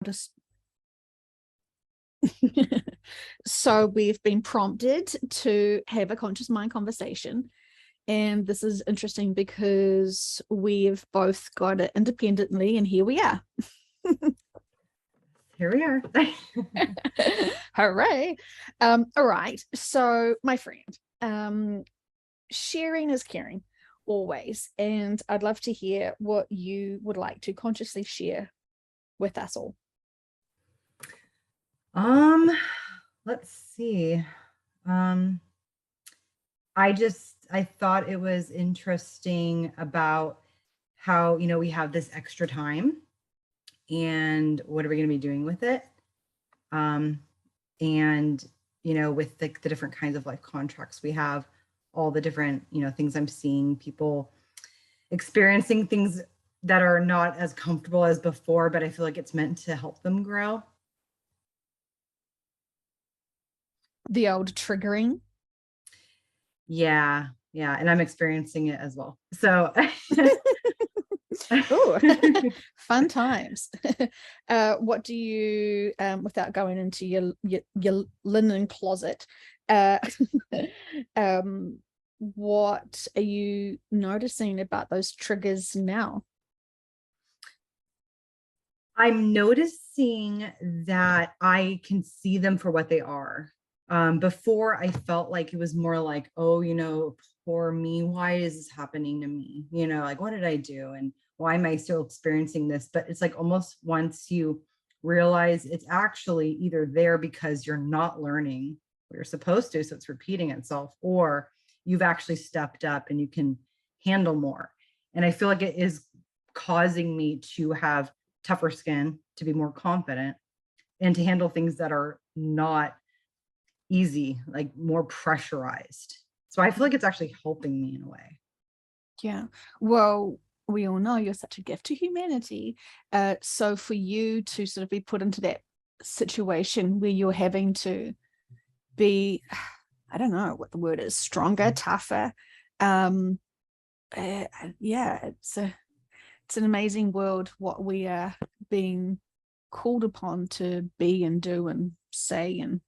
just so we've been prompted to have a conscious mind conversation. And this is interesting because we've both got it independently, and here we are. Here we are. Hooray. All right. So, my friend, sharing is caring always. And I'd love to hear what you would like to consciously share with us all. Let's see. Um, I thought it was interesting about how, we have this extra time and what are we going to be doing with it? Um, and, with the different kinds of life contracts we have, all the different, things I'm seeing, people experiencing things that are not as comfortable as before, but I feel like it's meant to help them grow. The old triggering. Yeah. And I'm experiencing it as well. So Oh, fun times. What do you, without going into your linen closet, what are you noticing about those triggers now? I'm noticing that I can see them for what they are. Before I felt like it was more like, oh, poor me. Why is this happening to me? Like, what did I do? And why am I still experiencing this? But it's like almost once you realize it's actually either there because you're not learning what you're supposed to, so it's repeating itself, or you've actually stepped up and you can handle more. And I feel like it is causing me to have tougher skin, to be more confident, and to handle things that are not easy, like more pressurized. So I feel like it's actually helping me in a way. Yeah. Well, we all know you're such a gift to humanity. So for you to sort of be put into that situation where you're having to be, I don't know what the word is, stronger, tougher. Um, yeah, it's an amazing world what we are being called upon to be and do and say. And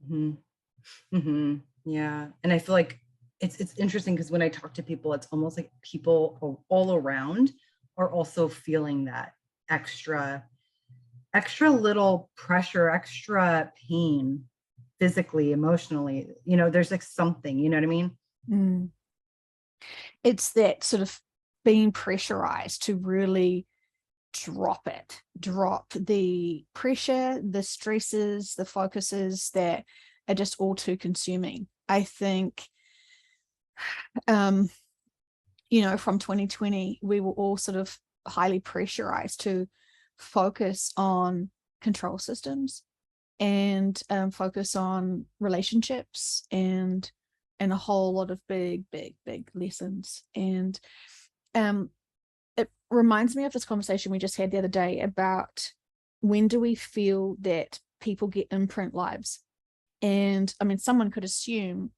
Mm-hmm. Mm-hmm. Yeah. And I feel like it's interesting because when I talk to people, it's almost like people all around are also feeling that extra little pressure, extra pain, physically, emotionally. There's like something, you know what I mean? it's that sort of being pressurized to really drop the pressure, the stresses, the focuses that are just all too consuming. I think, from 2020, we were all sort of highly pressurized to focus on control systems and focus on relationships and a whole lot of big lessons. And it reminds me of this conversation we just had the other day about when do we feel that people get imprint lives. And I mean, someone could assume,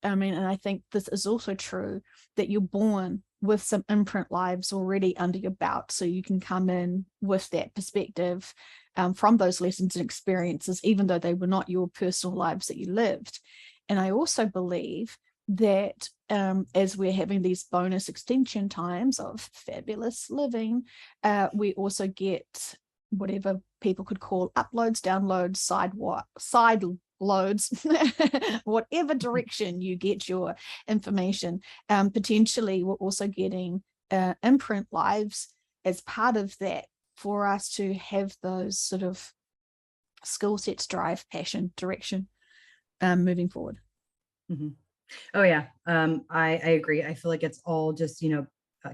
and I think this is also true, that you're born with some imprint lives already under your belt, so you can come in with that perspective from those lessons and experiences, even though they were not your personal lives that you lived. And I also believe that as we're having these bonus extension times of fabulous living, we also get whatever people could call uploads, downloads, side loads, whatever direction you get your information. Potentially, we're also getting imprint lives as part of that for us to have those sort of skill sets, drive, passion, direction moving forward. Mm-hmm. Oh yeah. I agree. I feel like it's all just,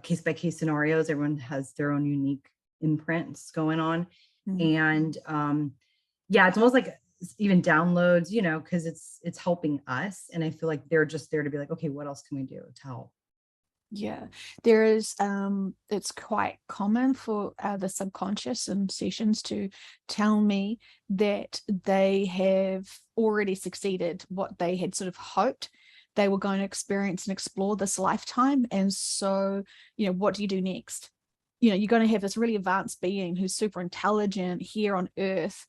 case by case scenarios. Everyone has their own unique imprints going on. And yeah, it's almost like even downloads, because it's helping us. And I feel like they're just there to be like, okay, what else can we do to help? Yeah, there is, it's quite common for the subconscious in sessions to tell me that they have already succeeded what they had sort of hoped they were going to experience and explore this lifetime. And so, what do you do next? you're going to have this really advanced being who's super intelligent here on earth.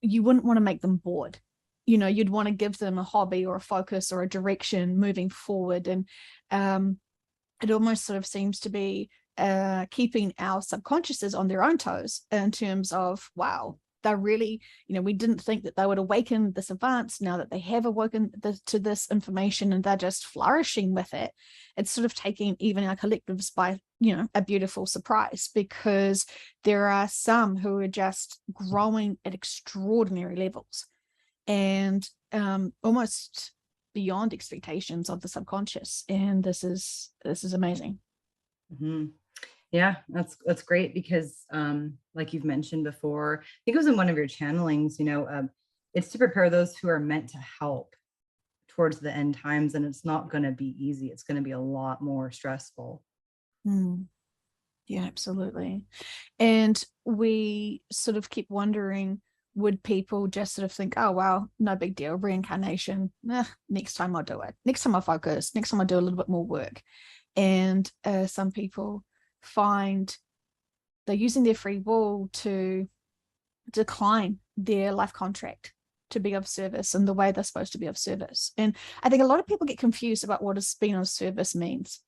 You wouldn't want to make them bored. You'd want to give them a hobby or a focus or a direction moving forward. And it almost sort of seems to be keeping our subconsciouses on their own toes in terms of, wow, they're really, we didn't think that they would awaken this advance. Now that they have awoken to this information and they're just flourishing with it, it's sort of taking even our collectives by, a beautiful surprise, because there are some who are just growing at extraordinary levels and almost beyond expectations of the subconscious. And this is amazing. Mm-hmm. Yeah, that's great, because like you've mentioned before, I think it was in one of your channelings, it's to prepare those who are meant to help towards the end times, and it's not going to be easy. It's going to be a lot more stressful. Yeah, absolutely. And we sort of keep wondering, would people just sort of think, oh, well, no big deal, reincarnation, next time I'll do it, next time I'll focus, next time I'll do a little bit more work. And some people find they're using their free will to decline their life contract to be of service in the way they're supposed to be of service. And I think a lot of people get confused about what being of service means.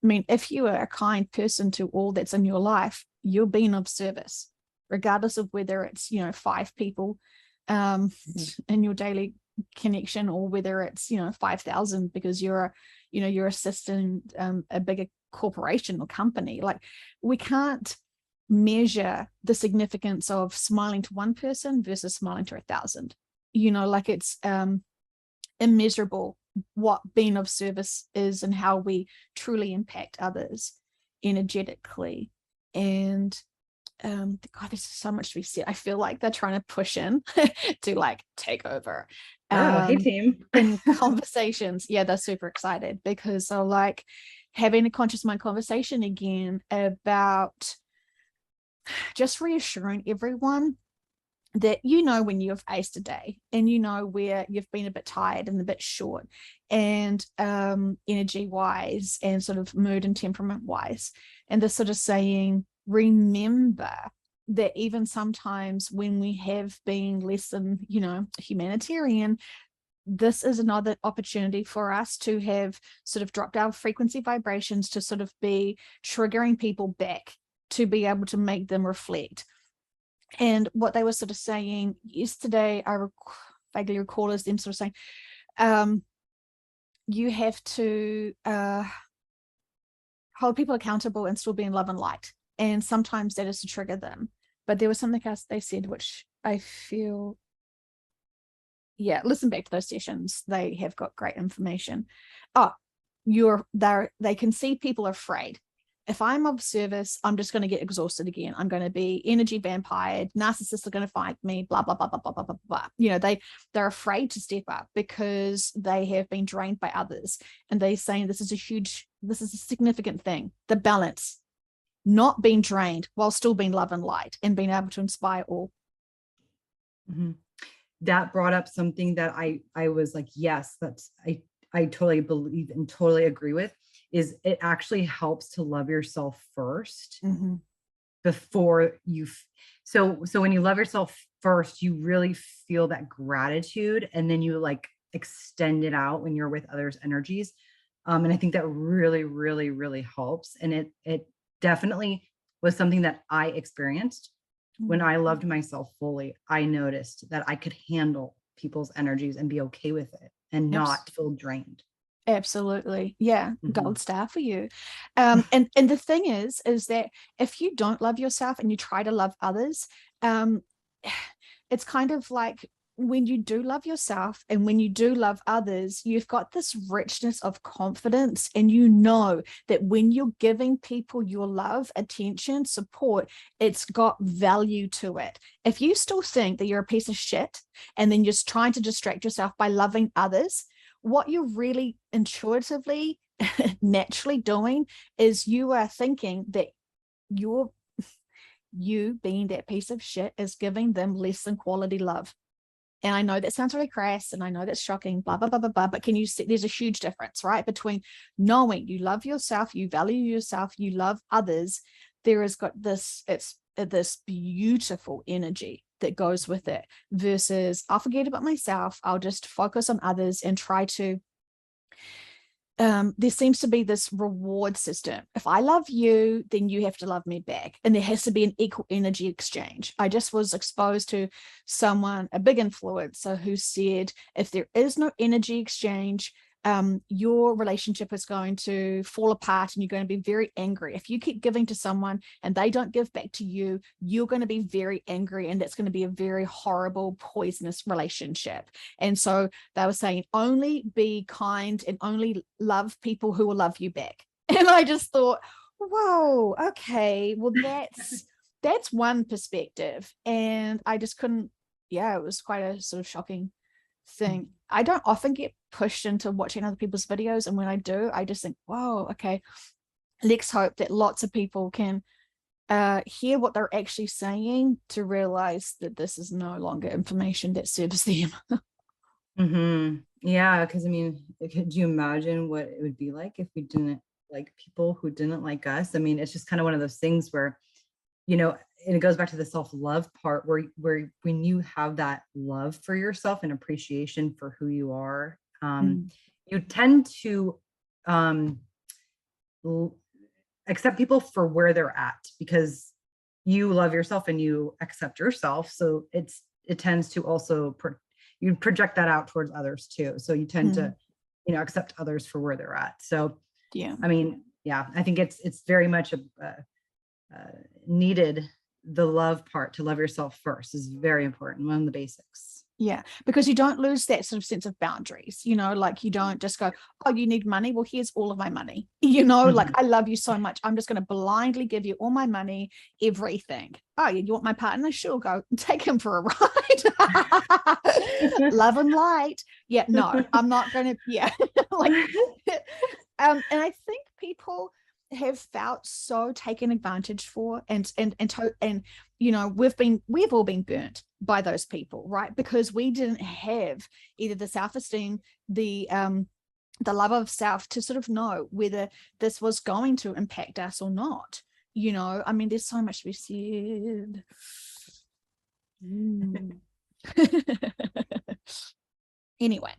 I mean, if you are a kind person to all that's in your life, you're being of service, regardless of whether it's, 5 people in your daily connection, or whether it's, 5,000 because you're assisting a bigger corporation or company. Like, we can't measure the significance of smiling to one person versus smiling to 1,000. Like, it's immeasurable what being of service is and how we truly impact others energetically. And God, there's so much to be said. I feel like they're trying to push in to like take over Hey team. in conversations. Yeah, they're super excited because they're like having a conscious mind conversation again about just reassuring everyone that when you've aced a day and where you've been a bit tired and a bit short, and energy wise and sort of mood and temperament wise, and they're sort of saying, remember that even sometimes when we have been less than humanitarian, this is another opportunity for us to have sort of dropped our frequency vibrations to sort of be triggering people back to be able to make them reflect. And what they were sort of saying yesterday, I vaguely recall, is them sort of saying, you have to hold people accountable and still be in love and light. And sometimes that is to trigger them. But there was something else they said, which I feel, listen back to those sessions. They have got great information. They can see people are afraid. If I'm of service, I'm just going to get exhausted again. I'm going to be energy vampired. Narcissists are going to fight me, blah, blah, blah, blah, blah, blah, blah, blah. They're afraid to step up because they have been drained by others. And they're saying this is a significant thing. The balance, not being drained while still being love and light and being able to inspire all. Mm-hmm. That brought up something that I was like, yes, I totally believe and totally agree with, is it actually helps to love yourself first before you. So when you love yourself first, you really feel that gratitude, and then you like extend it out when you're with others' energies. And I think that really, really, really helps. And it definitely was something that I experienced when I loved myself fully. I noticed that I could handle people's energies and be okay with it and not feel drained. Absolutely. Yeah. Gold star for you. And the thing is that if you don't love yourself and you try to love others, it's kind of like when you do love yourself and when you do love others, you've got this richness of confidence, and that when you're giving people your love, attention, support, it's got value to it. If you still think that you're a piece of shit and then you're just trying to distract yourself by loving others, what you're really intuitively, naturally doing is you are thinking that you being that piece of shit is giving them less than quality love. And I know that sounds really crass, and I know that's shocking, blah, blah, blah, blah, blah, but can you see there's a huge difference, right? Between knowing you love yourself, you value yourself, you love others, there has got this beautiful energy that goes with it, versus I'll forget about myself, I'll just focus on others and try to there seems to be this reward system. If I love you, then you have to love me back. And there has to be an equal energy exchange. I just was exposed to someone, a big influencer, who said, if there is no energy exchange, your relationship is going to fall apart and you're going to be very angry. If you keep giving to someone and they don't give back to you, you're going to be very angry, and it's going to be a very horrible, poisonous relationship. And so they were saying, only be kind and only love people who will love you back. And I just thought, whoa, okay, well, that's one perspective. And I just couldn't, yeah, it was quite a sort of shocking thing. I don't often get pushed into watching other people's videos, and when I do, I just think, whoa, okay, let's hope that lots of people can hear what they're actually saying, to realize that this is no longer information that serves them. Yeah, because I mean, could you imagine what it would be like if we didn't like people who didn't like us? I mean, it's just kind of one of those things where, you know, and it goes back to the self-love part, where when you have that love for yourself and appreciation for who you are, you tend to accept people for where they're at, because you love yourself and you accept yourself. So it tends to also you project that out towards others too. So you tend to, you know, accept others for where they're at. So Yeah, I mean, yeah, I think it's very much needed. The love part, to love yourself first, is very important, one of the basics. yeah, because you don't lose that sort of sense of boundaries, you know, like you don't just go, oh, you need money, well, here's all of my money, you know, like, I love you so much, I'm just going to blindly give you all my money, everything. Oh, you want my partner? Sure, go take him for a ride. Love and light. Yeah, no, I'm not going to, yeah. Like, and I think people have felt so taken advantage for, and you know, we've all been burnt by those people, right? Because we didn't have either the self-esteem, the love of self to sort of know whether this was going to impact us or not. You know, I mean, there's so much to be said. Anyway,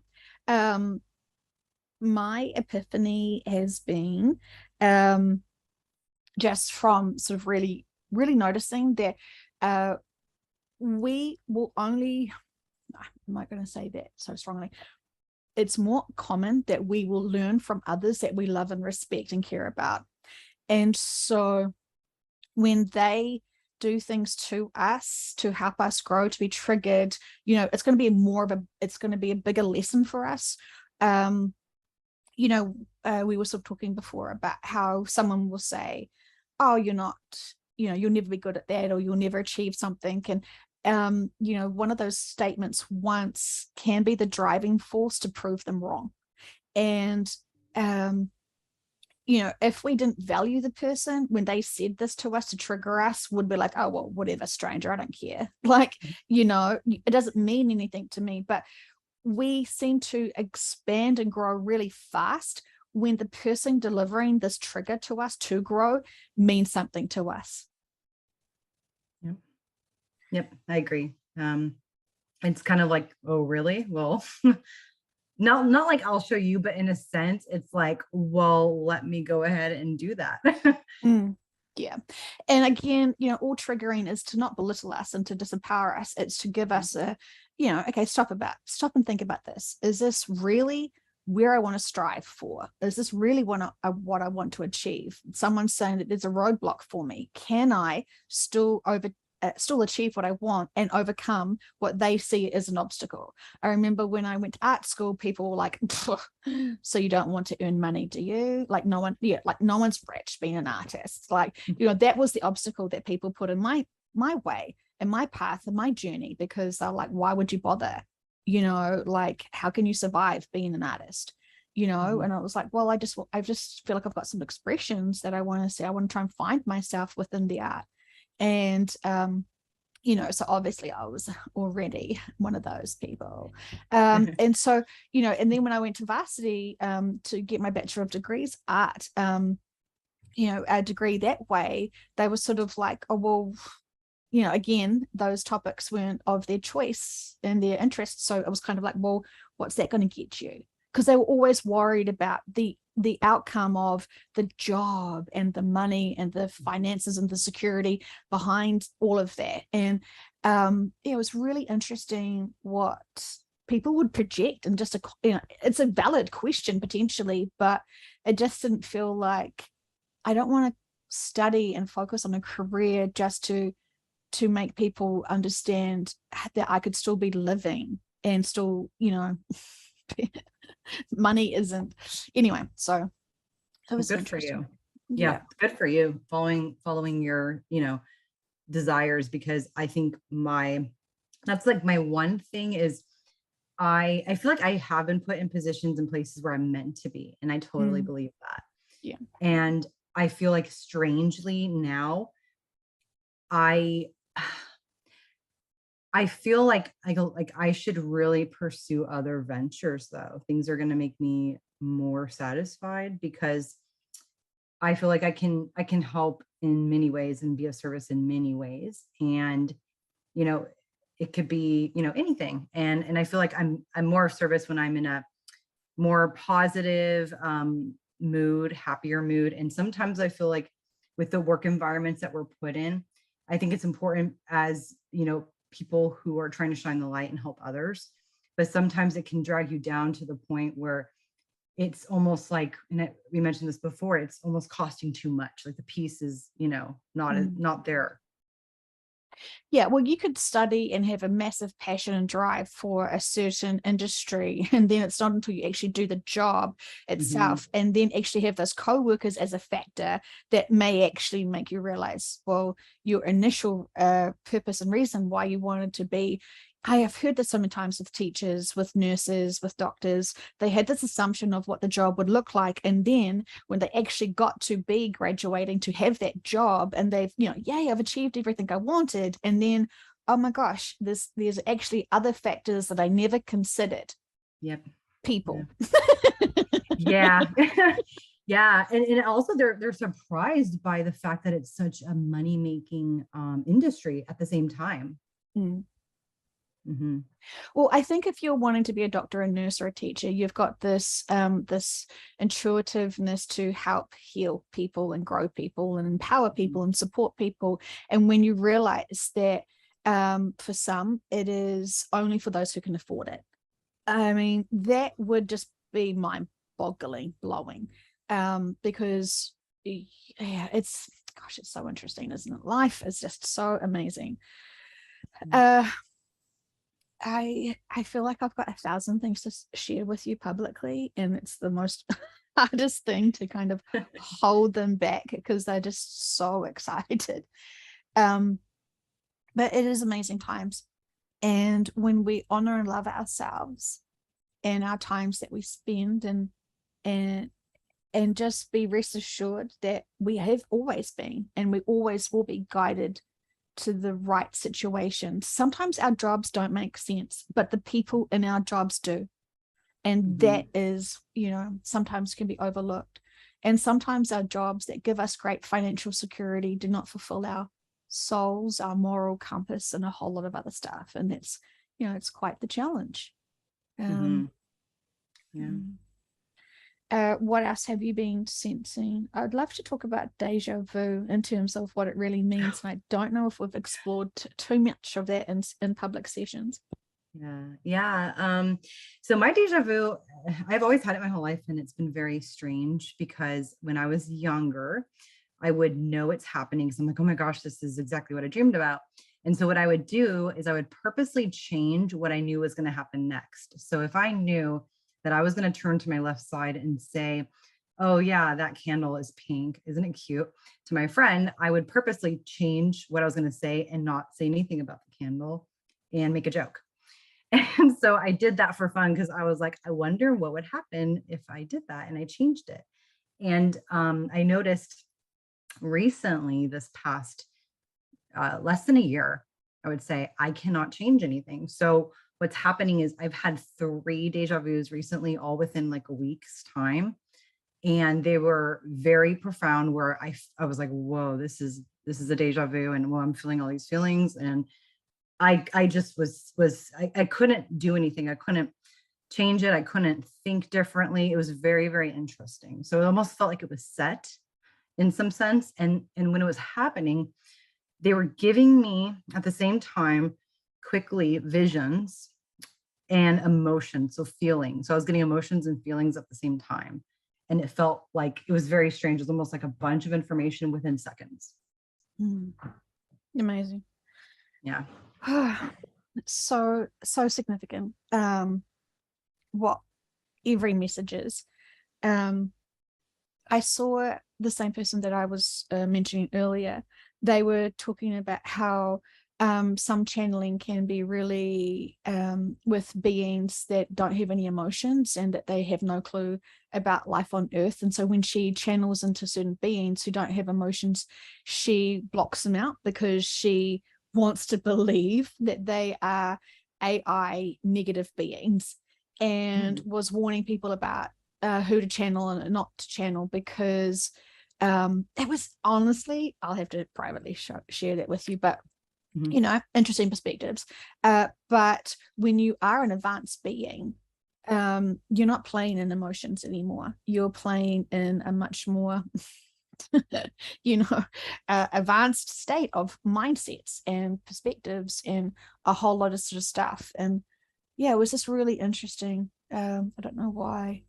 my epiphany has been just from sort of really noticing that we will only, I'm not going to say that so strongly, it's more common that we will learn from others that we love and respect and care about. And so when they do things to us to help us grow, to be triggered, you know, it's going to be it's going to be a bigger lesson for us. You know, we were sort of talking before about how someone will say, oh, you're not, you know, you'll never be good at that, or you'll never achieve something. And you know, one of those statements once can be the driving force to prove them wrong. And you know, if we didn't value the person when they said this to us to trigger us, would be like, oh, well, whatever, stranger, I don't care. Like, you know, it doesn't mean anything to me. But we seem to expand and grow really fast when the person delivering this trigger to us to grow means something to us. Yep, I agree. It's kind of like, oh, really? Well, not like I'll show you, but in a sense, it's like, well, let me go ahead and do that. Yeah. And again, you know, all triggering is to not belittle us and to disempower us. It's to give us a, you know, okay, stop and think about this. Is this really where I want to strive for? Is this really what I want to achieve? Someone's saying that there's a roadblock for me. Can I still achieve what I want and overcome what they see as an obstacle? I remember when I went to art school, people were like, so you don't want to earn money, do you? Like no one's rich being an artist. Like, you know, that was the obstacle that people put in my way, in my path, in my journey, because they're like, why would you bother? You know, like, how can you survive being an artist? You know, and I was like, well, I just feel like I've got some expressions that I want to say. I want to try and find myself within the art. And you know, so obviously I was already one of those people. And so, you know, and then when I went to varsity to get my Bachelor of Degrees art, a degree that way, they were sort of like, oh, well, again, those topics weren't of their choice and their interest. So it was kind of like, well, what's that going to get you? Because they were always worried about the outcome of the job and the money and the finances and the security behind all of that. And it was really interesting what people would project, and just it's a valid question potentially, but it just didn't feel like, I don't want to study and focus on a career just to make people understand that I could still be living and still, money isn't. Anyway, so it Well, was good for you. interesting. Yeah, Yeah. good for you following your, desires, because I think that's like my one thing is I feel like I have been put in positions and places where I'm meant to be. And I totally Mm, believe that. yeah. And I feel like strangely now I I feel like I should really pursue other ventures though. Things are going to make me more satisfied, because I feel like I can help in many ways and be of service in many ways. And, you know, it could be, anything. And I feel like I'm more of service when I'm in a more positive mood, happier mood. And sometimes I feel like with the work environments that we're put in, I think it's important as, people who are trying to shine the light and help others. But sometimes it can drag you down to the point where it's almost like, we mentioned this before, it's almost costing too much. Like the piece is, Mm. not there. Yeah, well, you could study and have a massive passion and drive for a certain industry, and then it's not until you actually do the job Hmm. itself, and then actually have those co-workers as a factor that may actually make you realize, well, your initial purpose and reason why you wanted to be. I have heard this so many times with teachers, with nurses, with doctors. They had this assumption of what the job would look like. And then when they actually got to be graduating to have that job, and they've, yay, I've achieved everything I wanted. And then, oh my gosh, there's actually other factors that I never considered. Yep. Yeah. People. Yeah. Yeah. And also they're surprised by the fact that it's such a money-making industry at the same time. Mm. Hmm. Well, I think if you're wanting to be a doctor, a nurse, or a teacher, you've got this intuitiveness to help heal people and grow people and empower people and support people. And when you realize that for some, it is only for those who can afford it. I mean, that would just be mind-boggling, blowing, because yeah, it's so interesting, isn't it? Life is just so amazing. Uh, I feel like I've got 1,000 things to share with you publicly, and it's the most hardest thing to kind of hold them back because they're just so excited. Um, but it is amazing times, and when we honor and love ourselves and our times that we spend, and and just be rest assured that we have always been and we always will be guided to the right situation. Sometimes our jobs don't make sense, but the people in our jobs do. And Hmm. that is, sometimes can be overlooked. And sometimes our jobs that give us great financial security do not fulfill our souls, our moral compass, and a whole lot of other stuff. And that's, it's quite the challenge. Hmm. Um, Yeah. what else have you been sensing? I'd love to talk about deja vu in terms of what it really means. And I don't know if we've explored too much of that in public sessions. Yeah. Yeah. So my deja vu, I've always had it my whole life, and it's been very strange because when I was younger, I would know it's happening. So I'm like, oh my gosh, this is exactly what I dreamed about. And so what I would do is I would purposely change what I knew was going to happen next. So if I knew that I was going to turn to my left side and say, oh yeah, that candle is pink, isn't it cute, to my friend, I would purposely change what I was going to say and not say anything about the candle and make a joke. And so I did that for fun because I was like, I wonder what would happen if I did that. And I changed it. And I noticed recently, this past less than a year, I would say, I cannot change anything. So what's happening is I've had 3 deja vus recently, all within like a week's time. and they were very profound, where I was like, whoa, this is a deja vu, and well, I'm feeling all these feelings. And I just I couldn't do anything. I couldn't change it. I couldn't think differently. It was very, very interesting. So it almost felt like it was set in some sense. And when it was happening, they were giving me at the same time quickly visions and emotions, so feelings. So I was getting emotions and feelings at the same time. And it felt like it was very strange. It was almost like a bunch of information within seconds. Mm. Amazing. Yeah. It's so significant. What every message is. I saw the same person that I was mentioning earlier. They were talking about how some channeling can be really with beings that don't have any emotions and that they have no clue about life on earth. And so when she channels into certain beings who don't have emotions, she blocks them out because she wants to believe that they are AI negative beings, and was warning people about who to channel and not to channel, because it was honestly, I'll have to privately share that with you, but you know, interesting perspectives. But when you are an advanced being, you're not playing in emotions anymore. You're playing in a much more you know, advanced state of mindsets and perspectives and a whole lot of sort of stuff. And yeah, it was just really interesting. I don't know why.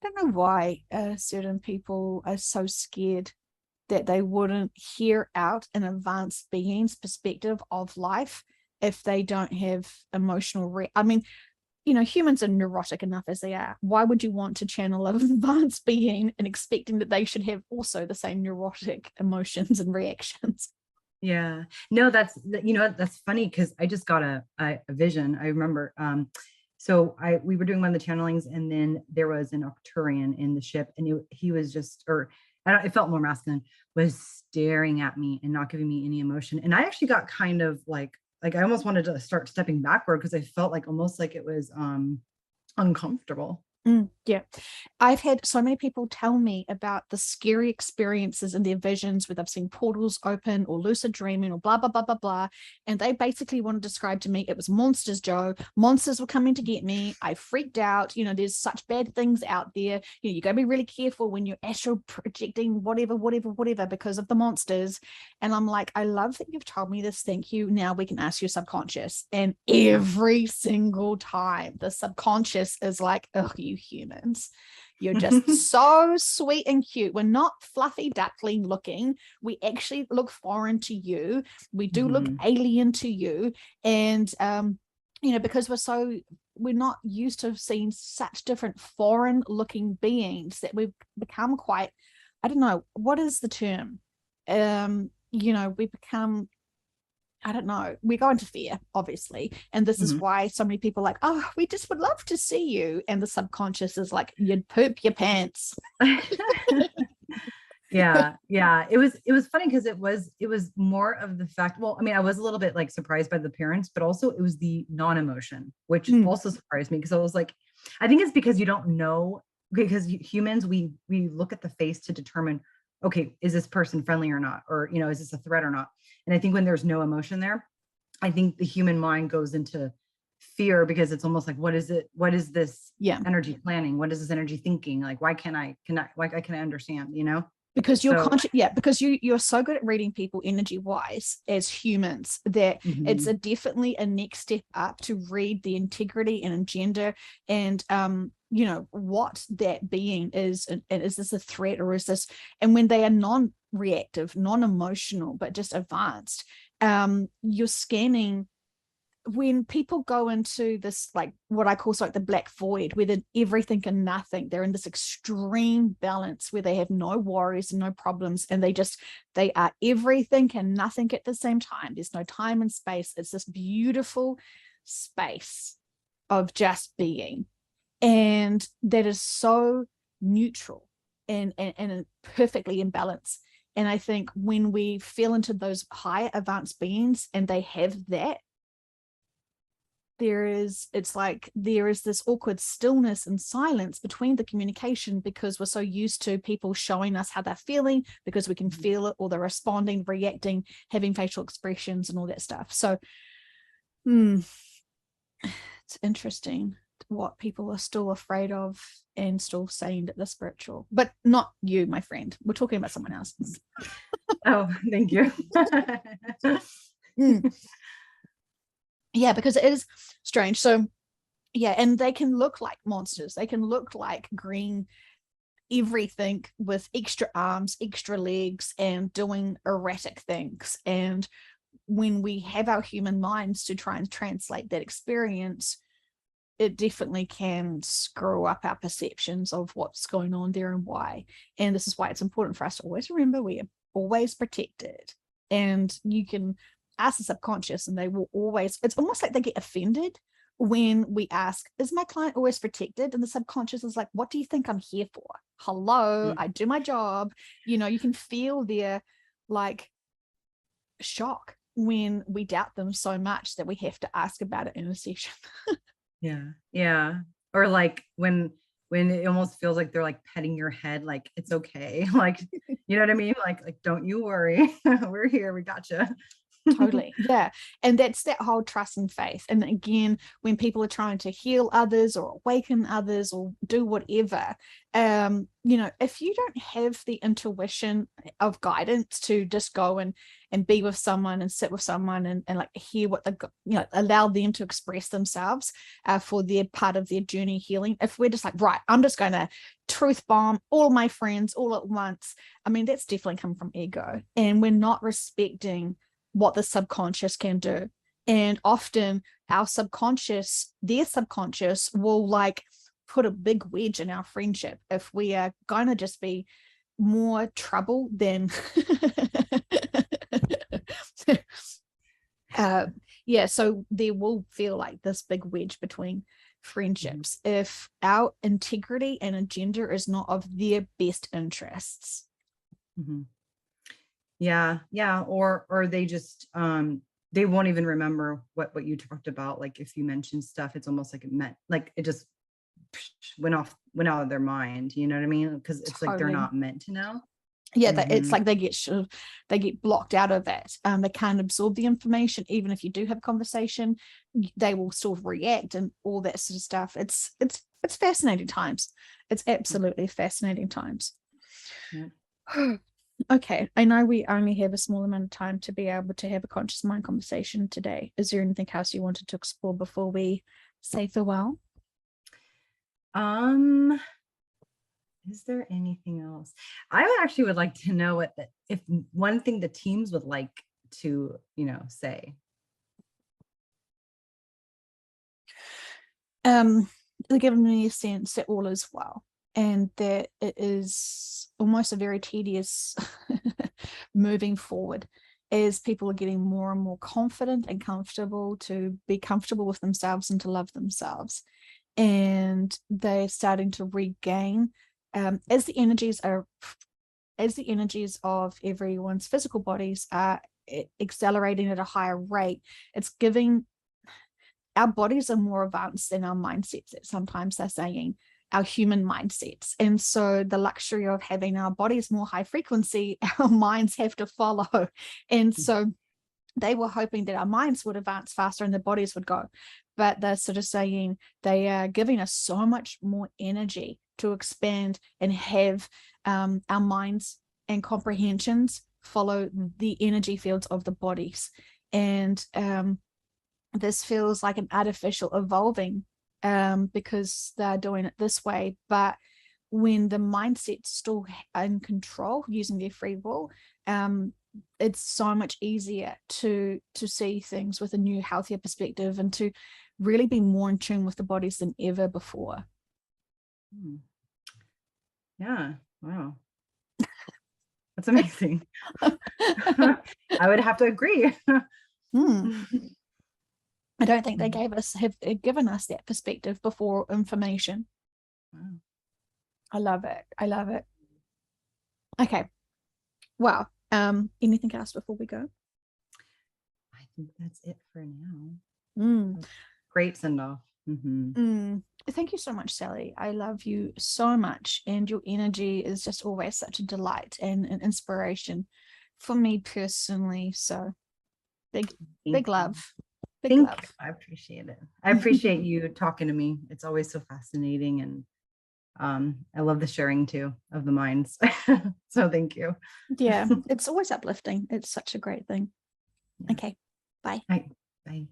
I don't know why certain people are so scared that they wouldn't hear out an advanced being's perspective of life if they don't have emotional. I mean, you know, humans are neurotic enough as they are. Why would you want to channel an advanced being and expecting that they should have also the same neurotic emotions and reactions? Yeah. No, that's, you know, that's funny because I just got a vision. I remember, so we were doing one of the channelings, and then there was an Arcturian in the ship, and he was just, or I don't, it felt more masculine, was staring at me and not giving me any emotion. And I actually got kind of like I almost wanted to start stepping backward because I felt like almost like it was uncomfortable. Yeah, I've had so many people tell me about the scary experiences in their visions where they've seen portals open or lucid dreaming or blah, blah, blah, blah, blah. And they basically want to describe to me it was monsters, Joe. Monsters were coming to get me. I freaked out. You know, there's such bad things out there. You know, you got to be really careful when you're astral projecting whatever because of the monsters. And I'm like, I love that you've told me this. Thank you. Now we can ask your subconscious. And every single time the subconscious is like, oh, you humans, you're just so sweet and cute. We're not fluffy duckling looking. We actually look foreign to you. We do look alien to you. And you know, because we're not used to seeing such different foreign looking beings, that we've become quite, I don't know, what is the term? You know, we become, I don't know, we go into fear, obviously. And this is why so many people are like, oh, we just would love to see you. And the subconscious is like, you'd poop your pants. Yeah. It was funny because it was more of the fact, well, I mean, I was a little bit like surprised by the parents, but also it was the non-emotion, which also surprised me, because I was like, I think it's because you don't know, because humans, we look at the face to determine, okay, is this person friendly or not? Or, you know, is this a threat or not? And I think when there's no emotion there, I think the human mind goes into fear, because it's almost like, what is it? What is this energy planning? What is this energy thinking? Like, why can't I understand, you know? Because you're So conscious, because you're so good at reading people energy wise as humans, that it's definitely a next step up to read the integrity and agenda, and you know, what that being is, and is this a threat, or is this, and when they are non-reactive, non-emotional, but just advanced, you're scanning. When people go into this, like what I call like the black void, where they're everything and nothing, they're in this extreme balance where they have no worries and no problems, and they are everything and nothing at the same time. There's no time and space. It's this beautiful space of just being, and that is so neutral and perfectly in balance. And I think when we feel into those higher advanced beings and they have that, it's like there is this awkward stillness and silence between the communication, because we're so used to people showing us how they're feeling, because we can feel it, or they're responding, reacting, having facial expressions and all that stuff. So it's interesting what people are still afraid of and still saying that they're spiritual, but not you, my friend. We're talking about someone else. Oh, thank you. Yeah, because it is strange. So yeah, and they can look like monsters. They can look like green everything with extra arms, extra legs, and doing erratic things. And when we have our human minds to try and translate that experience, it definitely can screw up our perceptions of what's going on there and why. And this is why it's important for us to always remember we are always protected. And you can ask the subconscious, and they will always, it's almost like they get offended when we ask, is my client always protected? And the subconscious is like, what do you think I'm here for? Hello, I do my job. You can feel their like shock when we doubt them so much that we have to ask about it in a session. Yeah. Or like when it almost feels like they're like petting your head, like it's okay. Like, you know what I mean? Like, don't you worry. We're here. We gotcha. Totally. Yeah. And that's that whole trust and faith. And again, when people are trying to heal others or awaken others or do whatever, if you don't have the intuition of guidance to just go and be with someone and sit with someone and like hear what allow them to express themselves for their part of their journey healing. If we're just like, right, I'm just going to truth bomb all my friends all at once, I mean, that's definitely come from ego, and we're not respecting what the subconscious can do. And often their subconscious will like put a big wedge in our friendship if we are going to just be more trouble than so there will feel like this big wedge between friendships if our integrity and agenda is not of their best interests. Yeah. Or they just they won't even remember what you talked about. Like if you mentioned stuff, it's almost like it meant like it just went out of their mind. You know what I mean? Because it's like they're not meant to know. It's like they get blocked out of it. They can't absorb the information. Even if you do have a conversation, they will sort of react and all that sort of stuff. It's fascinating times. It's absolutely fascinating times. Yeah. Okay, I know we only have a small amount of time to be able to have a conscious mind conversation today. Is there anything else you wanted to explore before we say farewell? Is there anything else? I actually would like to know if one thing the teams would like to, say. They're giving me a sense that all is well, and that it is almost a very tedious moving forward as people are getting more and more confident and comfortable to be comfortable with themselves and to love themselves. And they're starting to regain as the energies of everyone's physical bodies are accelerating at a higher rate. It's giving our bodies are more advanced than our mindsets. Sometimes they're saying our human mindsets. And so the luxury of having our bodies more high frequency, our minds have to follow. And so they were hoping that our minds would advance faster and the bodies would go. But they're sort of saying they are giving us so much more energy to expand and have our minds and comprehensions follow the energy fields of the bodies. And this feels like an artificial evolving because they're doing it this way. But when the mindset's still in control using their free will, it's so much easier to see things with a new, healthier perspective and to really be more in tune with the bodies than ever before. Yeah. Wow. That's amazing. I would have to agree. I don't think they have given us that perspective before information. Wow. I love it. Okay. Wow. Anything else before we go? I think that's it for now. great send off. Thank you so much, Sally. I love you so much, and your energy is just always such a delight and an inspiration for me personally. So big, big love, big Thank love. you. I appreciate it. I appreciate you talking to me. It's always so fascinating, and I love the sharing too of the minds. So thank you. Yeah, it's always uplifting. It's such a great thing. Yeah. Okay, bye. Bye. Bye.